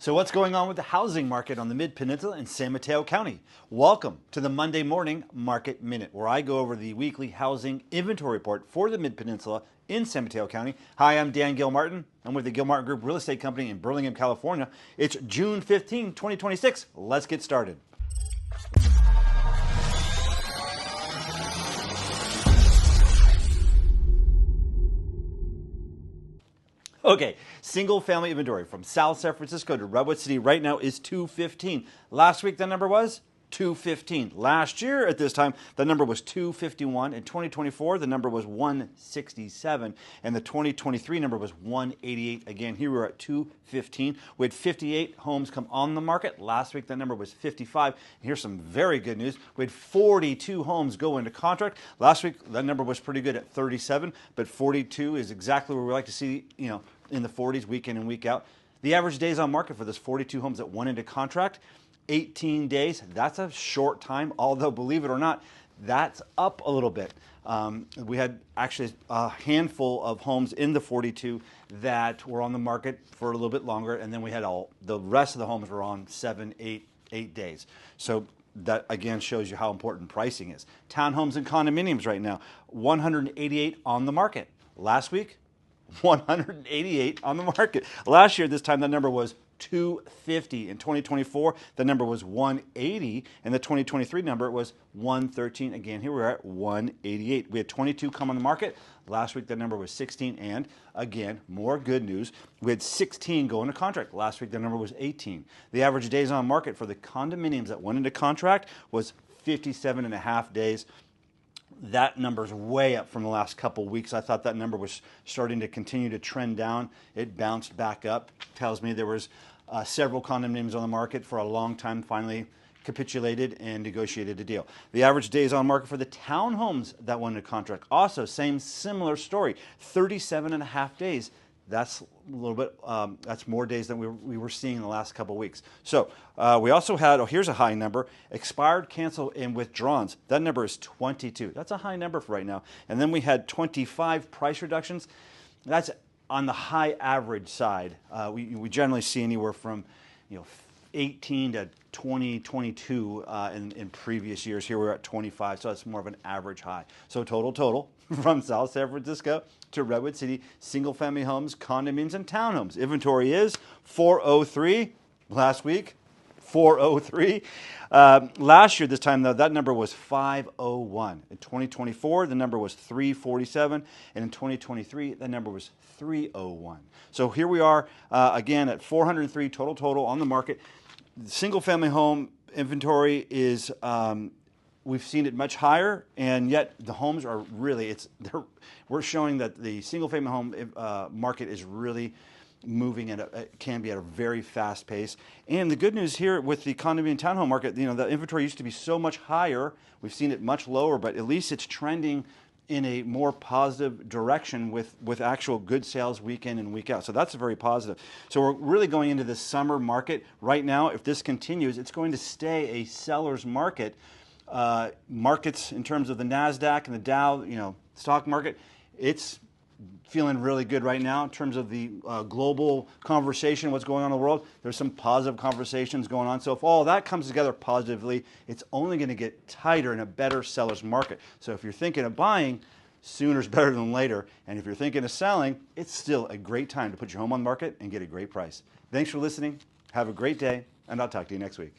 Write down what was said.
So what's going on with the housing market on the Mid-Peninsula in San Mateo County? Welcome to the Monday Morning Market Minute, where I go over the weekly housing inventory report for the Mid-Peninsula in San Mateo County. Hi, I'm Dan Gilmartin. I'm with the Gilmartin Group Real Estate Company in Burlingame, California. It's June 15, 2026. Let's get started. Okay, single family inventory from South San Francisco to Redwood City right now is 215. Last week the number was 215. Last year at this time the number was 251. In 2024 the number was 167, and the 2023 number was 188. Again, here we're at 215. We had 58 homes come on the market. Last week that number was 55. And here's some very good news. We had 42 homes go into contract. Last week that number was pretty good at 37, but 42 is exactly where we like to see, in the 40s week in and week out. The average days on market for this 42 homes that went into contract, 18 days. That's a short time, although believe it or not, that's up a little bit. We had actually a handful of homes in the 42 that were on the market for a little bit longer, and then we had the rest of the homes were on 7, 8 days. So that again shows you how important pricing is. Townhomes and condominiums right now, 188 on the market. Last week, 188 on the market. Last year, this time, that number was 250. In 2024, the number was 180, and the 2023 number was 113. Again, here we're at 188. We had 22 come on the market. Last week, the number was 16, and again, more good news. We had 16 go into contract. Last week, the number was 18. The average days on market for the condominiums that went into contract was 57 and a half days. That number's way up from the last couple weeks. I thought that number was starting to continue to trend down. It bounced back up. Tells me there was several condominiums on the market for a long time, finally capitulated and negotiated a deal. The average days on market for the townhomes that went into contract, also similar story, 37 and a half days. That's a little bit, that's more days than we were seeing in the last couple of weeks. So we also had, here's a high number, expired, cancel, and withdrawns. That number is 22. That's a high number for right now. And then we had 25 price reductions. That's on the high average side. We generally see anywhere from 18 to 20, 22 in previous years. Here we're at 25, so that's more of an average high. So total from South San Francisco to Redwood City, single-family homes, condominiums, and townhomes. Inventory is 403. Last week, 403. Last year, this time, though, that number was 501. In 2024, the number was 347. And in 2023, the number was 301. So here we are, again, at 403 total on the market. The single-family home inventory is, we've seen it much higher, and yet the homes are really, we're showing that the single-family home market is really moving can be at a very fast pace. And the good news here with the condominium and townhome market, the inventory used to be so much higher. We've seen it much lower, but at least it's trending in a more positive direction with actual good sales week in and week out. So that's very positive. So we're really going into this summer market right now. If this continues, it's going to stay a seller's market. Markets in terms of the NASDAQ and the Dow, stock market, it's feeling really good right now in terms of the global conversation, what's going on in the world. There's some positive conversations going on. So if all that comes together positively, it's only going to get tighter in a better seller's market. So if you're thinking of buying, sooner is better than later. And if you're thinking of selling, it's still a great time to put your home on the market and get a great price. Thanks for listening. Have a great day, and I'll talk to you next week.